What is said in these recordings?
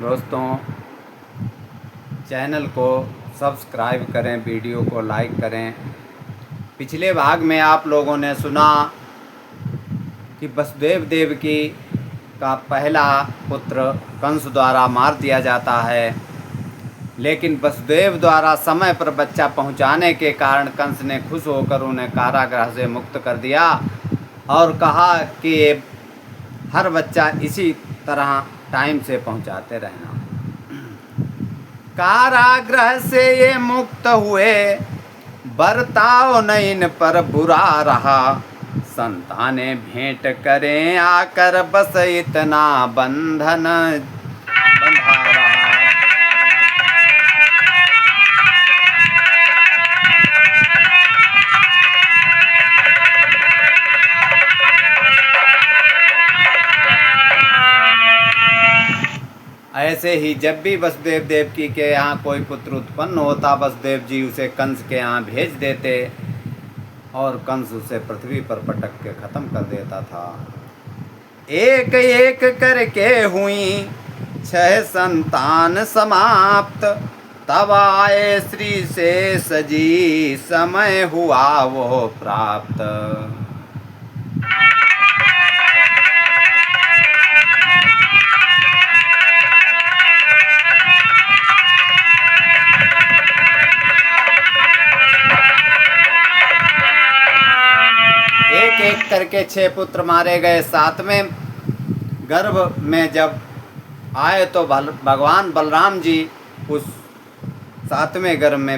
दोस्तों, चैनल को सब्सक्राइब करें, वीडियो को लाइक करें। पिछले भाग में आप लोगों ने सुना कि वसुदेव देवकी का पहला पुत्र कंस द्वारा मार दिया जाता है, लेकिन वसुदेव द्वारा समय पर बच्चा पहुंचाने के कारण कंस ने खुश होकर उन्हें कारागृह से मुक्त कर दिया और कहा कि हर बच्चा इसी तरह टाइम से पहुंचाते रहना। कारागृह से ये मुक्त हुए, बर्ताव न इन पर बुरा रहा। संतानें भेंट करें आकर, बस इतना बंधन बंधा रहा। ऐसे ही जब भी वसुदेव देवकी के यहाँ कोई पुत्र उत्पन्न होता, वसुदेव जी उसे कंस के यहाँ भेज देते और कंस उसे पृथ्वी पर पटक के ख़त्म कर देता था। एक एक करके हुई 6 संतान समाप्त, तब आए श्री शेष जी, समय हुआ वो प्राप्त। एक एक करके 6 पुत्र मारे गए। 7वें गर्भ में जब आए तो भगवान बलराम जी उस 7वें गर्भ में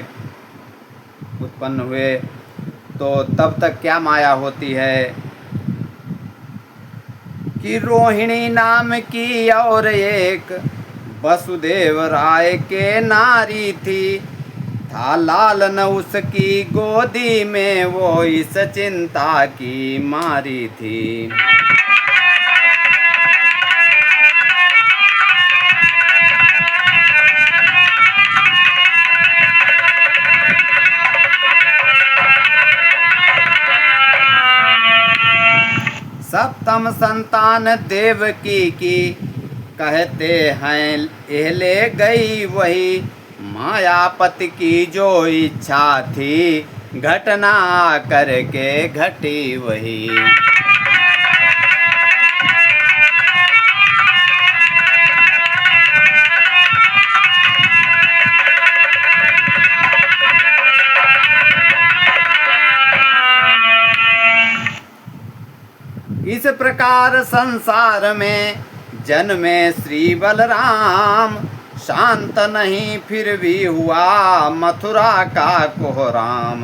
उत्पन्न हुए। तो तब तक क्या माया होती है कि रोहिणी नाम की और एक वसुदेव राय के नारी थी, था लालन उसकी गोदी में, वो इस चिंता की मारी थी। सप्तम संतान देवकी की कहते हैं, यह ले गई वही मायापति की जो इच्छा थी, घटना करके घटी वही। इस प्रकार संसार में जन्मे श्री बलराम, शांत नहीं फिर भी हुआ मथुरा का कोहराम।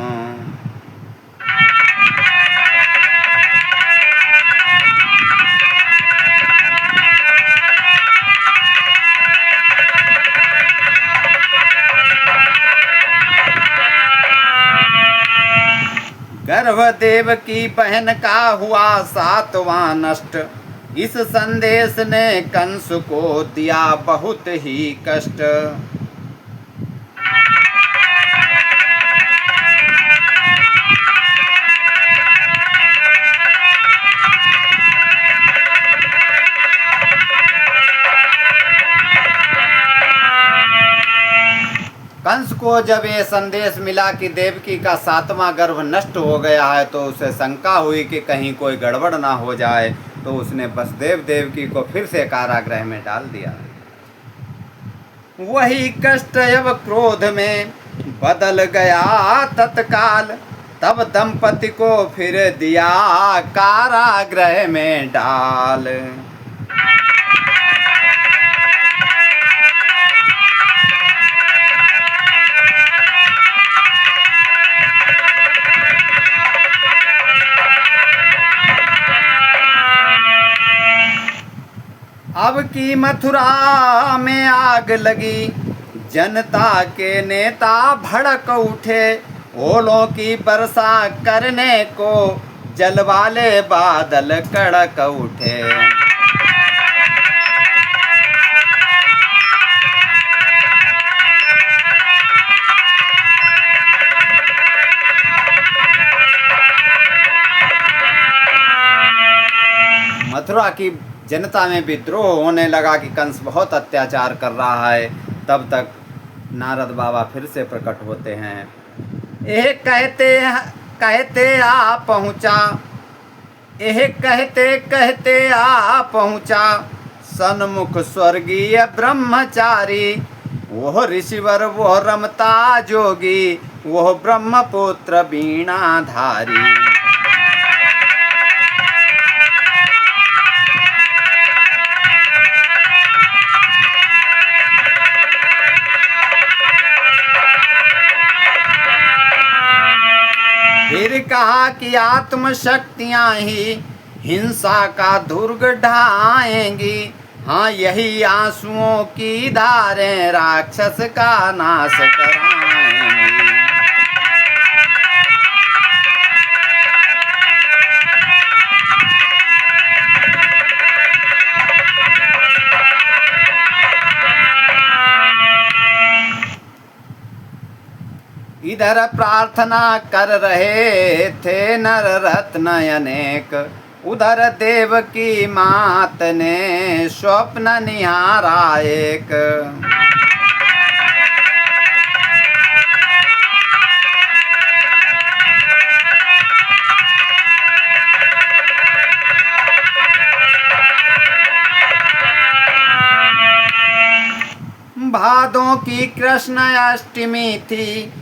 गर्भदेव की बहन का हुआ 7वां नष्ट, इस संदेश ने कंस को दिया बहुत ही कष्ट। कंस को जब ये संदेश मिला कि देवकी का 7वां गर्भ नष्ट हो गया है, तो उसे शंका हुई कि कहीं कोई गड़बड़ ना हो जाए, तो उसने वसुदेव देवकी को फिर से कारागृह में डाल दिया। वही कष्ट अब क्रोध में बदल गया तत्काल, तब दंपति को फिर दिया कारागृह में डाल। अब की मथुरा में आग लगी, जनता के नेता भड़क उठे, ओलों की वर्षा करने को जल वाले बादल कड़क उठे। मथुरा की जनता में विद्रोह होने लगा कि कंस बहुत अत्याचार कर रहा है, तब तक नारद बाबा फिर से प्रकट होते हैं। यह कहते आ पहुँचा, यह कहते कहते आ पहुँचा सन्मुख स्वर्गीय ब्रह्मचारी। वह ऋषिवर वह रमता जोगी, वह ब्रह्मपुत्र वीणाधारी। फिर कहा कि आत्म शक्तियाँ ही हिंसा का दुर्ग ढाएंगी। हाँ, यही आंसुओं की धारें राक्षस का नाश कराएंगी। इधर प्रार्थना कर रहे थे नर रत्न अनेक, उधर देव की मात ने स्वप्न निहारा एक। भादों की कृष्ण अष्टमी थी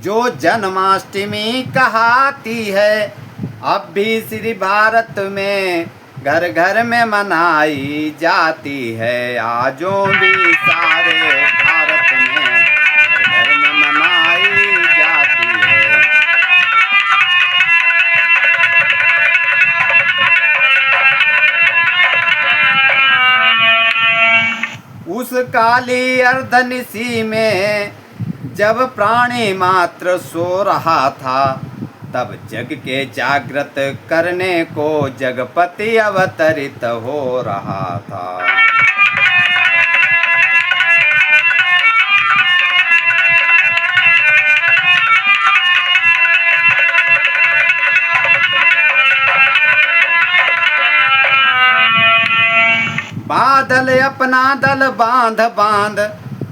जो जन्माष्टमी कहाती है। अब भी श्री भारत में घर घर में मनाई जाती है। आजों भी सारे भारत में घर घर में मनाई जाती है। उस काली अर्धनिशी में जब प्राणी मात्र सो रहा था, तब जग के जागृत करने को जगपति अवतरित हो रहा था। बादल अपना दल बांध बांध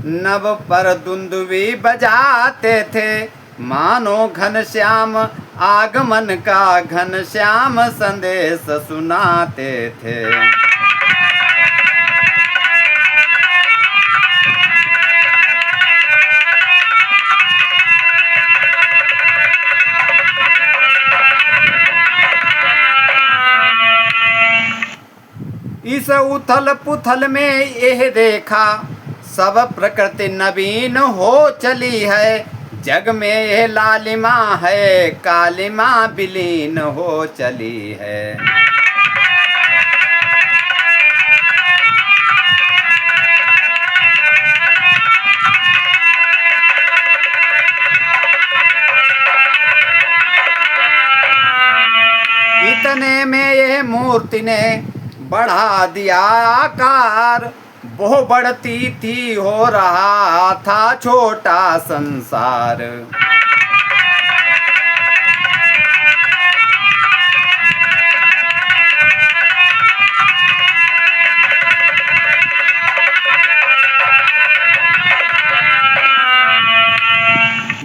नभ पर दुंदुभी बजाते थे। मानो घनश्याम आगमन का घनश्याम संदेश सुनाते थे। इस उथल पुथल में यह देखा सब प्रकृति नवीन हो चली है। जग में यह लालिमा है कालिमा विलीन हो चली है। इतने में यह मूर्ति ने बढ़ा दिया आकार। वो बढ़ती थी हो रहा था छोटा संसार।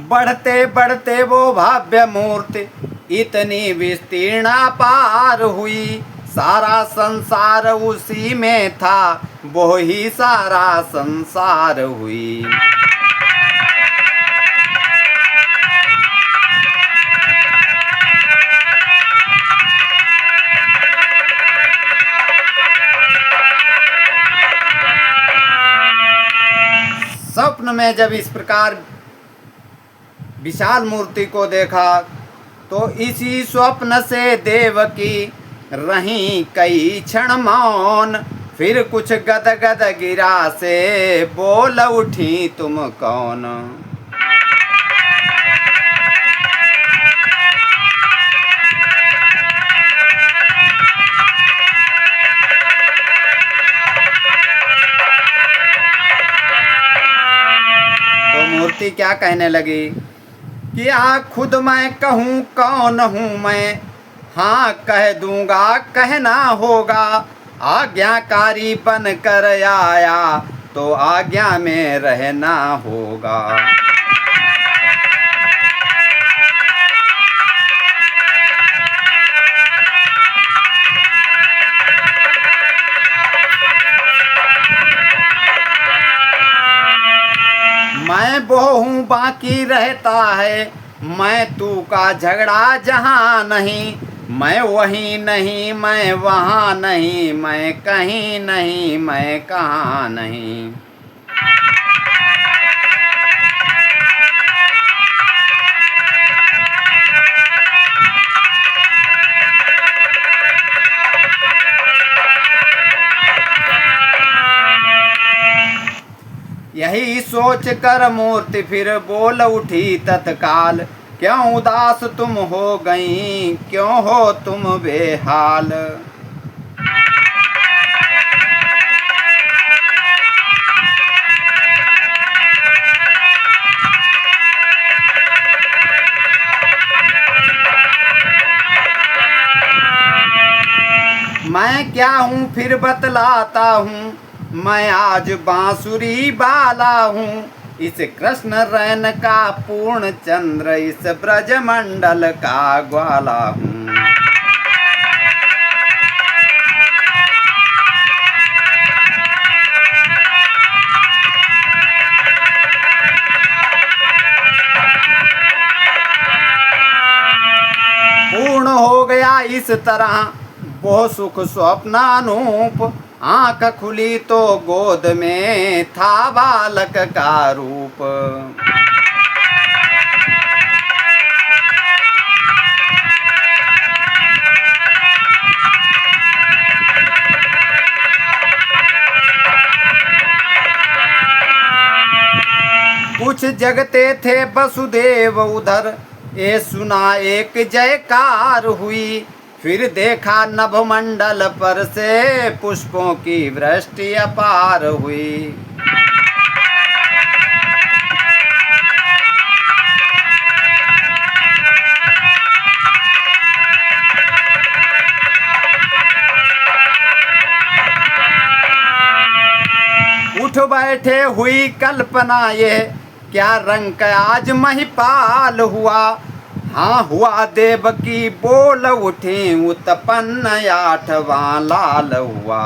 बढ़ते बढ़ते वो भव्य मूर्ति इतनी विस्तीर्ण पार हुई। सारा संसार उसी में था वो ही सारा संसार हुई। स्वप्न में जब इस प्रकार विशाल मूर्ति को देखा तो इसी स्वप्न से देवकी रही कई क्षण मौन। फिर कुछ गदगद गिरा से बोल उठी तुम कौन। तो मूर्ति क्या कहने लगी कि खुद मैं कहूँ कौन हूँ मैं। हाँ कह दूंगा कहना होगा। आज्ञाकारी बन कर आया तो आज्ञा में रहना होगा। मैं वो हूँ बाकी रहता है, मैं तू का झगड़ा जहाँ नहीं। मैं वहीं नहीं मैं वहाँ नहीं, मैं कहीं नहीं मैं कहाँ नहीं। यही सोच कर मूर्ति फिर बोल उठी तत्काल, क्यों उदास तुम हो गई, क्यों हो तुम बेहाल। मैं क्या हूँ फिर बतलाता हूँ, मैं आज बांसुरी बाला हूँ। इस कृष्ण रैन का पूर्ण चंद्र, इस ब्रजमंडल का ग्वाला हूँ। पूर्ण हो गया इस तरह वो सुख स्वप्नानूप, आंख खुली तो गोद में था बालक का रूप। कुछ जगते थे वसुदेव उधर, ये सुना एक जयकार हुई। फिर देखा नभमंडल पर से पुष्पों की वृष्टि अपार हुई। उठ बैठे हुई कल्पना ये, क्या रंग आज महिपाल हुआ। हाँ हुआ देवकी बोल उठी, उत्पन्न 8वां लाल हुआ।